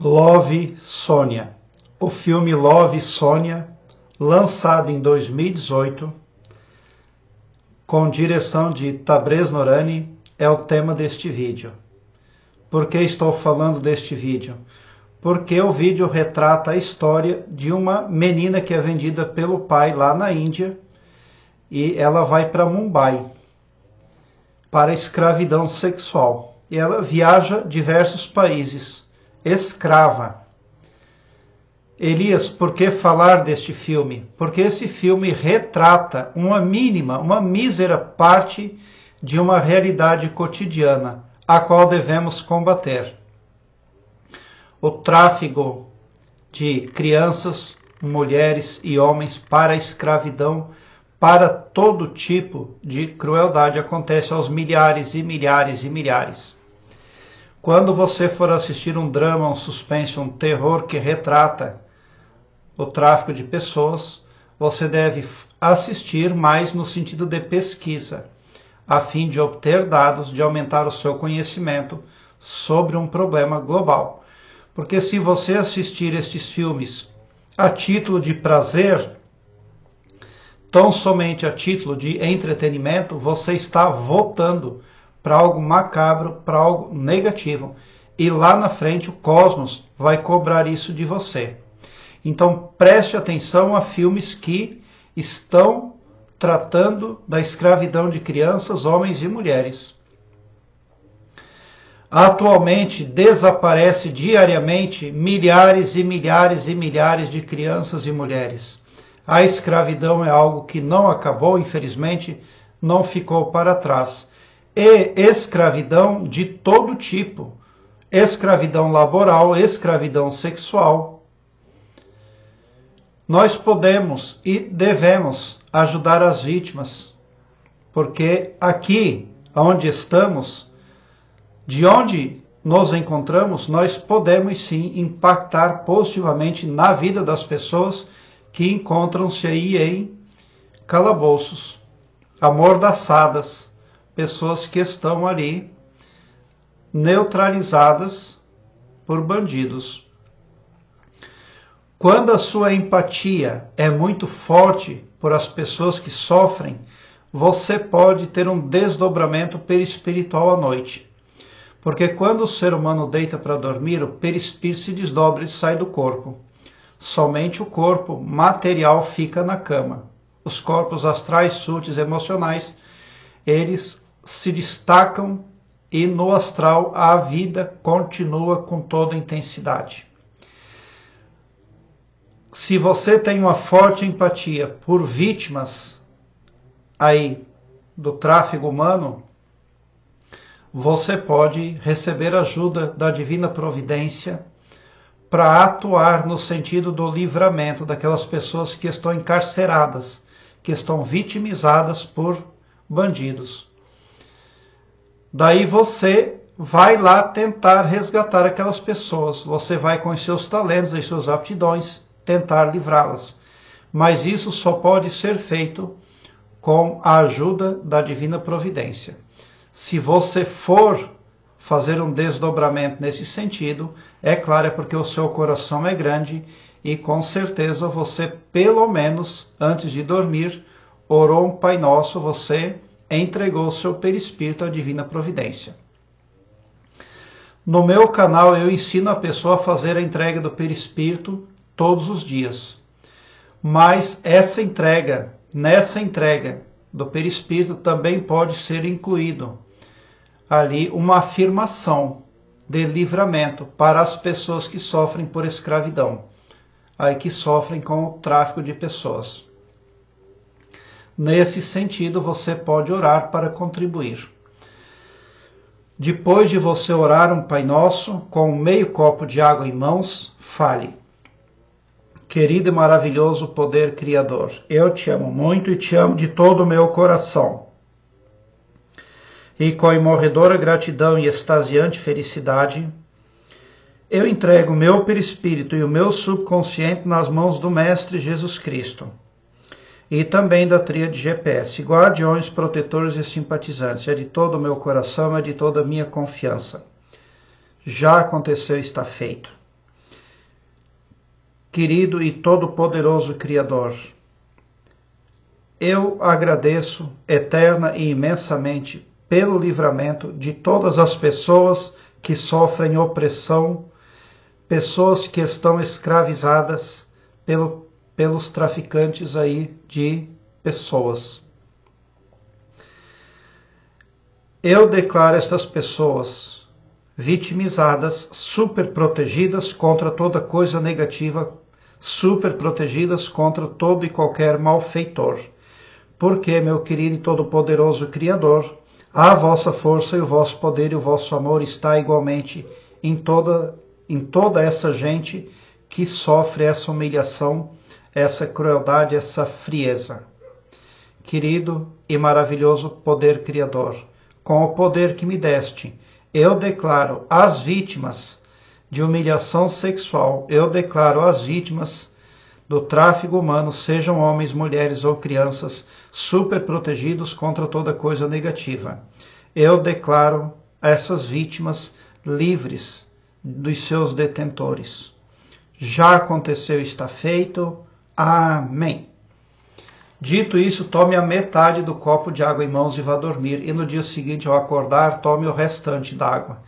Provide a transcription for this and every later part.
Love, Sônia. O filme Love, Sônia, lançado em 2018, com direção de Tabrez Noorani, é o tema deste vídeo. Por que estou falando deste vídeo? Porque o vídeo retrata a história de uma menina que é vendida pelo pai lá na Índia e ela vai para Mumbai para escravidão sexual. E ela viaja diversos países, escrava. Elias, por que falar deste filme? Porque esse filme retrata uma mísera parte de uma realidade cotidiana, a qual devemos combater. O tráfico de crianças, mulheres e homens para a escravidão, para todo tipo de crueldade, acontece aos milhares e milhares e milhares. Quando você for assistir um drama, um suspense, um terror que retrata o tráfico de pessoas, você deve assistir mais no sentido de pesquisa, a fim de obter dados, de aumentar o seu conhecimento sobre um problema global. Porque se você assistir estes filmes a título de prazer, tão somente a título de entretenimento, você está voltando para algo macabro, para algo negativo. E lá na frente o cosmos vai cobrar isso de você. Então preste atenção a filmes que estão tratando da escravidão de crianças, homens e mulheres. Atualmente desaparece diariamente milhares e milhares e milhares de crianças e mulheres. A escravidão é algo que não acabou, infelizmente, não ficou para trás. E escravidão de todo tipo. Escravidão laboral, escravidão sexual. Nós podemos e devemos ajudar as vítimas, porque aqui onde estamos, de onde nos encontramos, nós podemos sim impactar positivamente na vida das pessoas que encontram-se aí em calabouços, amordaçadas, pessoas que estão ali neutralizadas por bandidos. Quando a sua empatia é muito forte por as pessoas que sofrem, você pode ter um desdobramento perispiritual à noite. Porque quando o ser humano deita para dormir, o perispírito se desdobra e sai do corpo. Somente o corpo material fica na cama. Os corpos astrais, súteis, emocionais, eles se destacam e no astral a vida continua com toda intensidade. Se você tem uma forte empatia por vítimas aí do tráfico humano, você pode receber ajuda da Divina Providência para atuar no sentido do livramento daquelas pessoas que estão encarceradas, que estão vitimizadas por bandidos. Daí você vai lá tentar resgatar aquelas pessoas. Você vai com os seus talentos e suas aptidões tentar livrá-las. Mas isso só pode ser feito com a ajuda da Divina Providência. Se você for fazer um desdobramento nesse sentido, é claro, é porque o seu coração é grande e com certeza você, pelo menos antes de dormir, orou um Pai Nosso, você entregou o seu perispírito à Divina Providência. No meu canal eu ensino a pessoa a fazer a entrega do perispírito todos os dias. Mas nessa entrega do perispírito também pode ser incluído ali uma afirmação de livramento para as pessoas que sofrem por escravidão, aí que sofrem com o tráfico de pessoas. Nesse sentido, você pode orar para contribuir. Depois de você orar um Pai Nosso, com meio copo de água em mãos, fale: querido e maravilhoso poder criador, eu te amo muito e te amo de todo o meu coração. E com imorredora gratidão e extasiante felicidade, eu entrego o meu perispírito e o meu subconsciente nas mãos do Mestre Jesus Cristo e também da tríade GPS, guardiões, protetores e simpatizantes. É de todo o meu coração, é de toda a minha confiança. Já aconteceu, está feito. Querido e todo-poderoso Criador, eu agradeço eterna e imensamente pelo livramento de todas as pessoas que sofrem opressão, pessoas que estão escravizadas pelos traficantes aí de pessoas. Eu declaro estas pessoas vitimizadas, super protegidas contra toda coisa negativa, super protegidas contra todo e qualquer malfeitor. Porque, meu querido e todo-poderoso Criador, a vossa força e o vosso poder e o vosso amor está igualmente em toda essa gente que sofre essa humilhação, essa crueldade, essa frieza. Querido e maravilhoso poder Criador, com o poder que me deste, eu declaro as vítimas de humilhação sexual, eu declaro as vítimas do tráfico humano, sejam homens, mulheres ou crianças, super protegidos contra toda coisa negativa. Eu declaro essas vítimas livres dos seus detentores. Já aconteceu, está feito. Amém. Dito isso, tome a metade do copo de água em mãos e vá dormir, e no dia seguinte, ao acordar, tome o restante da água.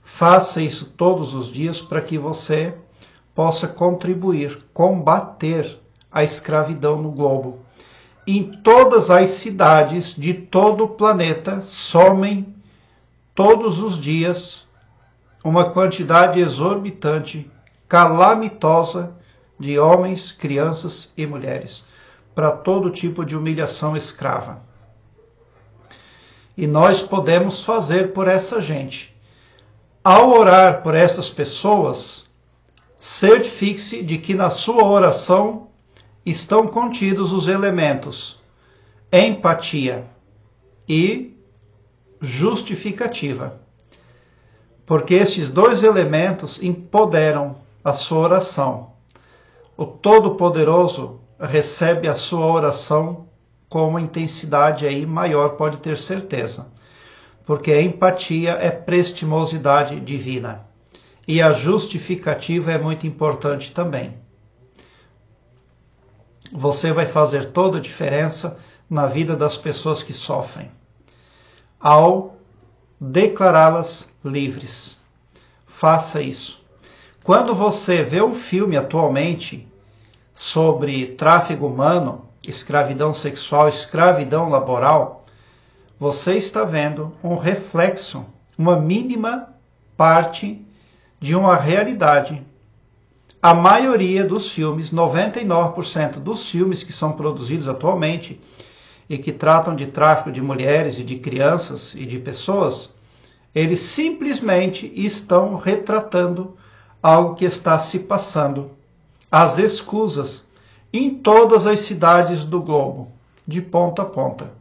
Faça isso todos os dias para que você possa contribuir, combater a escravidão no globo. Em todas as cidades de todo o planeta, somem todos os dias uma quantidade exorbitante, calamitosa, de homens, crianças e mulheres, para todo tipo de humilhação escrava. E nós podemos fazer por essa gente. Ao orar por essas pessoas, certifique-se de que na sua oração estão contidos os elementos empatia e justificativa. Porque estes dois elementos empoderam a sua oração. O Todo-Poderoso recebe a sua oração com uma intensidade aí maior, pode ter certeza. Porque a empatia é prestimosidade divina. E a justificativa é muito importante também. Você vai fazer toda a diferença na vida das pessoas que sofrem, ao declará-las livres. Faça isso. Quando você vê um filme atualmente sobre tráfico humano, escravidão sexual, escravidão laboral, você está vendo um reflexo, uma mínima parte de uma realidade. A maioria dos filmes, 99% dos filmes que são produzidos atualmente e que tratam de tráfico de mulheres e de crianças e de pessoas, eles simplesmente estão retratando algo que está se passando. As escusas em todas as cidades do globo, de ponta a ponta.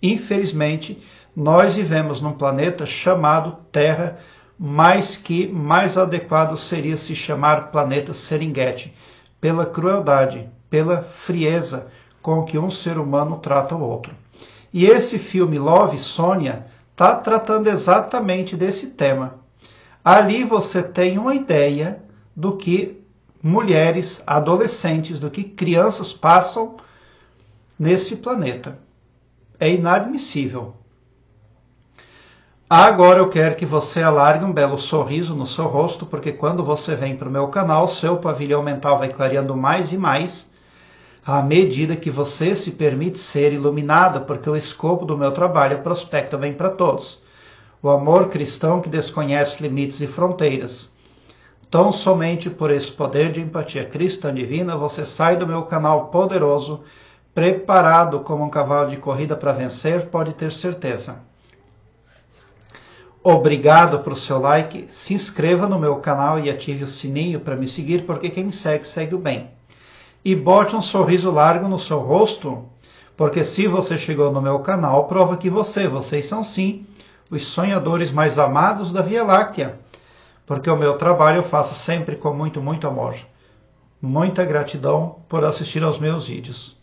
Infelizmente, nós vivemos num planeta chamado Terra, mas que mais adequado seria se chamar planeta Serengeti, pela crueldade, pela frieza com que um ser humano trata o outro. E esse filme Love, Sônia está tratando exatamente desse tema. Ali você tem uma ideia do que mulheres, adolescentes, do que crianças passam nesse planeta. É inadmissível. Agora eu quero que você alargue um belo sorriso no seu rosto, porque quando você vem para o meu canal, seu pavilhão mental vai clareando mais e mais, à medida que você se permite ser iluminada, porque o escopo do meu trabalho é prospecto bem para todos. O amor cristão que desconhece limites e fronteiras. Tão somente por esse poder de empatia cristã divina, você sai do meu canal poderoso, preparado como um cavalo de corrida para vencer, pode ter certeza. Obrigado por seu like, se inscreva no meu canal e ative o sininho para me seguir, porque quem me segue, segue o bem. E bote um sorriso largo no seu rosto, porque se você chegou no meu canal, prova que vocês são sim os sonhadores mais amados da Via Láctea, porque o meu trabalho eu faço sempre com muito, muito amor. Muita gratidão por assistir aos meus vídeos.